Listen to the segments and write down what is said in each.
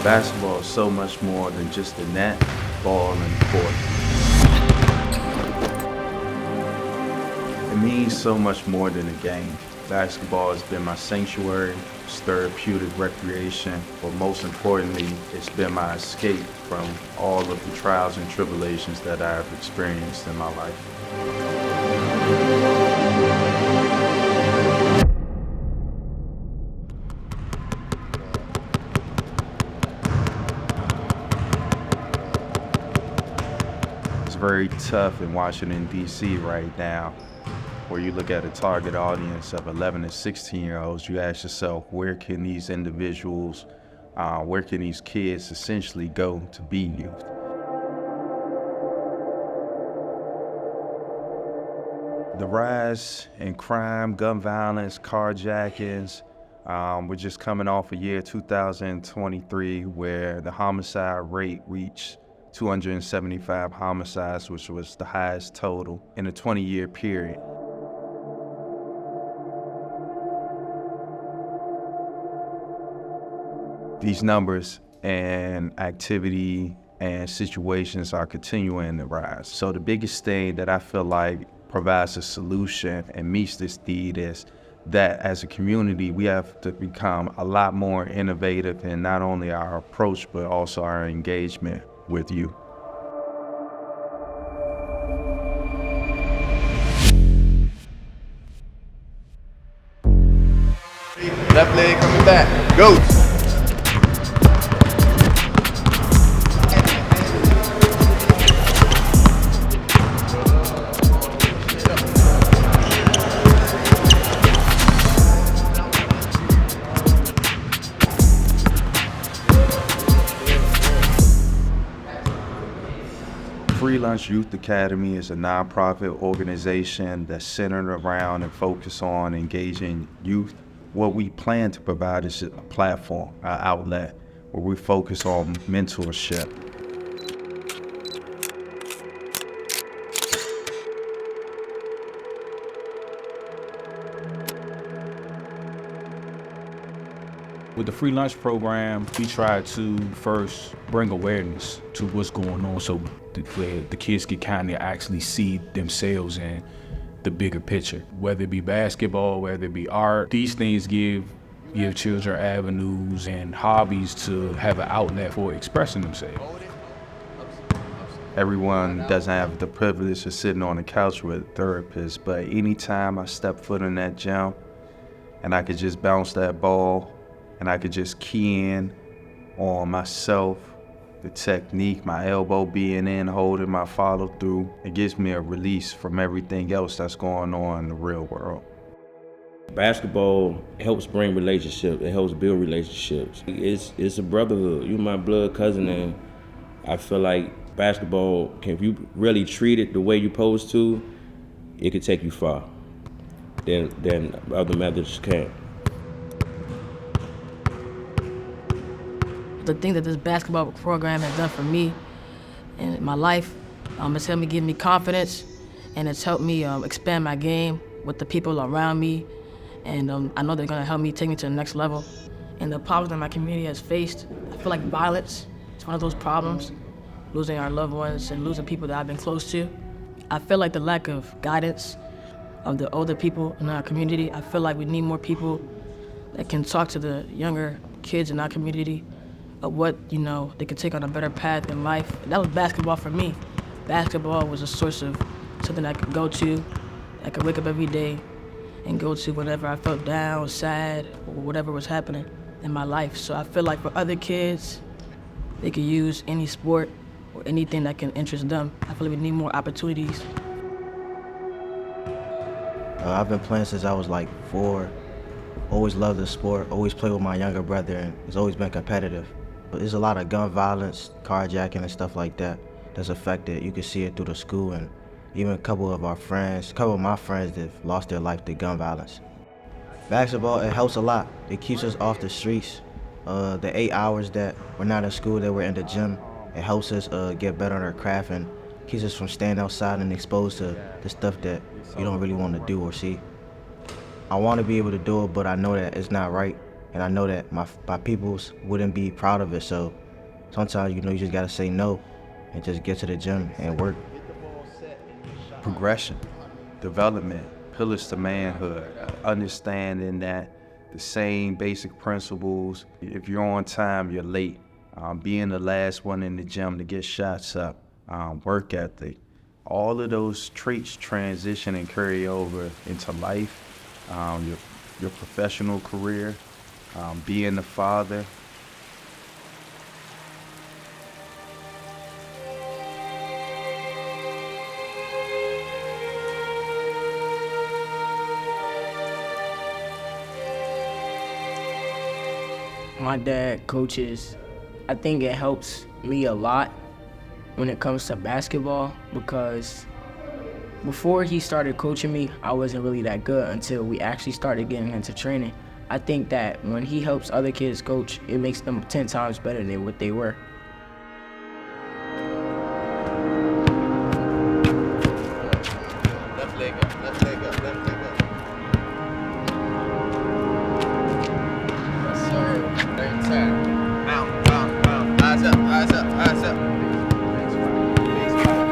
Basketball is so much more than just the net, ball, and the court. It means so much more than a game. Basketball has been my sanctuary, it's therapeutic recreation, but most importantly, it's been my escape from all of the trials and tribulations that I have experienced in my life. It's very tough in Washington, D.C. right now, where you look at a target audience of 11 to 16-year-olds, you ask yourself, where can these individuals, where can these kids essentially go to be youth? The rise in crime, gun violence, carjackings, we're just coming off a year 2023 where the homicide rate reached 275 homicides, which was the highest total in a 20-year period. These numbers and activity and situations are continuing to rise. So the biggest thing that I feel like provides a solution and meets this need is that as a community, we have to become a lot more innovative in not only our approach, but also our engagement with you. Left leg coming back. Go. Free Lunch Youth Academy is a nonprofit organization that's centered around and focused on engaging youth. What we plan to provide is a platform, an outlet, where we focus on mentorship. With the free lunch program, we try to first bring awareness to what's going on so the kids can kind of actually see themselves in the bigger picture. Whether it be basketball, whether it be art, these things give children avenues and hobbies to have an outlet for expressing themselves. Everyone doesn't have the privilege of sitting on the couch with a therapist, but anytime I step foot in that gym and I could just bounce that ball and I could just key in on myself, the technique, my elbow being in, holding my follow through, it gives me a release from everything else that's going on in the real world. Basketball helps bring relationships, it helps build relationships. It's a brotherhood. You're my blood cousin, and I feel like basketball, if you really treat it the way you're supposed to, it could take you far than other methods can. The thing that this basketball program has done for me in my life, it's helped me give me confidence, and it's helped me expand my game with the people around me, and I know they're gonna help me take me to the next level. And the problems that my community has faced, I feel like violence is one of those problems, losing our loved ones and losing people that I've been close to. I feel like the lack of guidance of the older people in our community, I feel like we need more people that can talk to the younger kids in our community of what, they could take on a better path in life. And that was basketball for me. Basketball was a source of something I could go to. I could wake up every day and go to whenever I felt down, sad, or whatever was happening in my life. So I feel like for other kids, they could use any sport or anything that can interest them. I feel like we need more opportunities. I've been playing since I was like 4. Always loved the sport, always played with my younger brother, and it's always been competitive. But there's a lot of gun violence, carjacking and stuff like that that's affected. You can see it through the school, and even a couple of my friends that have lost their life to gun violence. Basketball, it helps a lot. It keeps us off the streets. The 8 hours that we're not in school, that we're in the gym, it helps us get better at our craft and keeps us from staying outside and exposed to the stuff that you don't really want to do or see. I want to be able to do it, but I know that it's not right. and I know that my peoples wouldn't be proud of it. So sometimes, you just gotta say no and just get to the gym and work. Progression, development, pillars to manhood, understanding that the same basic principles, if you're on time, you're late. Being the last one in the gym to get shots up, work ethic, all of those traits transition and carry over into life, your professional career, being a father. My dad coaches. I think it helps me a lot when it comes to basketball because before he started coaching me, I wasn't really that good until we actually started getting into training. I think that when he helps other kids coach, it makes them 10 times better than what they were. Left leg up, left leg up, left leg up. Yes, sir. Third time. Bounce, bounce, bounce. Eyes up, eyes up, eyes up. Base five.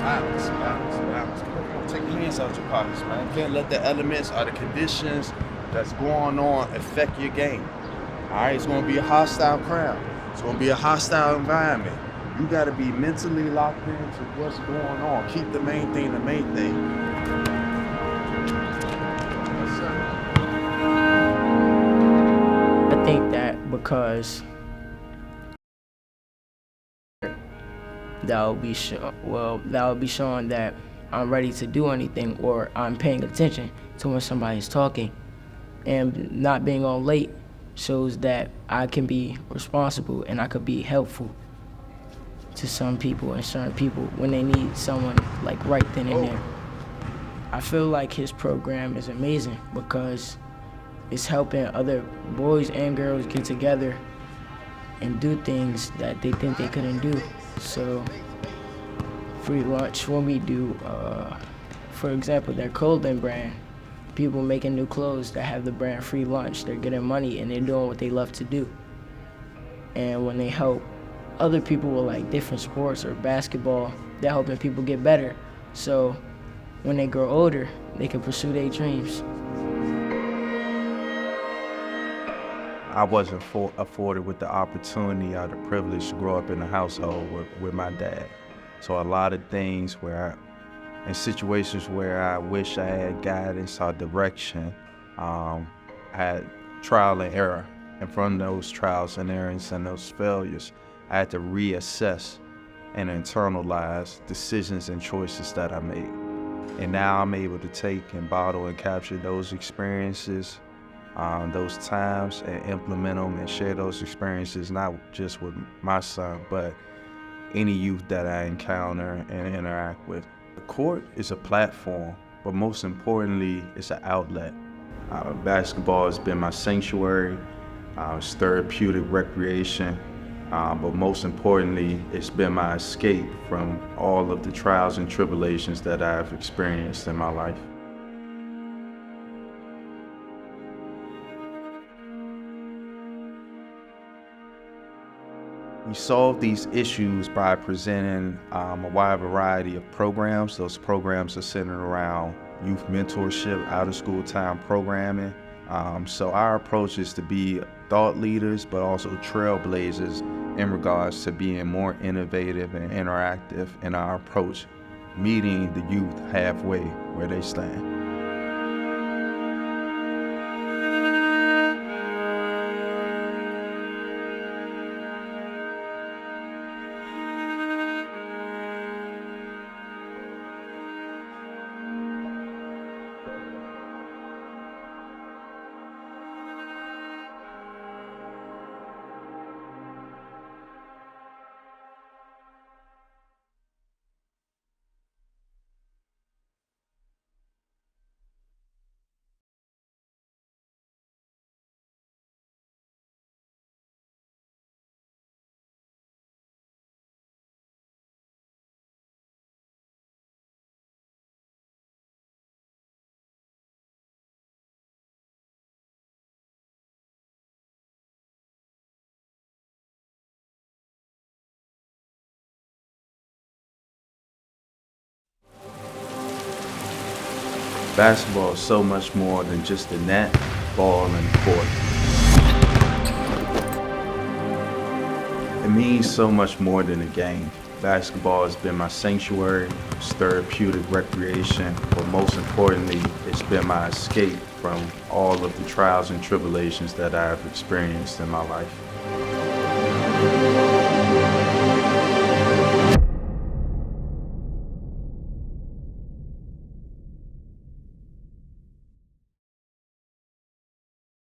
Bounce, bounce, bounce. Come on, take your hands out your pockets, man. You can't let the elements or the conditions that's going on affect your game. All right, it's going to be a hostile crowd. It's going to be a hostile environment. You got to be mentally locked into what's going on. Keep the main thing the main thing. Yes, sir. I think that because that will be showing that I'm ready to do anything or I'm paying attention to when somebody's talking. And not being on late shows that I can be responsible and I could be helpful to some people and certain people when they need someone like right then and there. I feel like his program is amazing because it's helping other boys and girls get together and do things that they think they couldn't do. So free lunch when we do, for example, their clothing brand, people making new clothes that have the brand free lunch, they're getting money and they're doing what they love to do. And when they help other people with like different sports or basketball, they're helping people get better. So when they grow older, they can pursue their dreams. I wasn't afforded with the opportunity or the privilege to grow up in a household with my dad. So a lot of things in situations where I wish I had guidance or direction, I had trial and error. And from those trials and errors and those failures, I had to reassess and internalize decisions and choices that I made. And now I'm able to take and bottle and capture those experiences, those times, and implement them and share those experiences, not just with my son, but any youth that I encounter and interact with. The court is a platform, but most importantly, it's an outlet. Basketball has been my sanctuary, it's therapeutic recreation, but most importantly, it's been my escape from all of the trials and tribulations that I've experienced in my life. We solve these issues by presenting a wide variety of programs. Those programs are centered around youth mentorship, out-of-school time programming. So our approach is to be thought leaders, but also trailblazers in regards to being more innovative and interactive in our approach, meeting the youth halfway where they stand. Basketball is so much more than just the net, ball, and the court. It means so much more than a game. Basketball has been my sanctuary, it's therapeutic recreation, but most importantly, it's been my escape from all of the trials and tribulations that I have experienced in my life.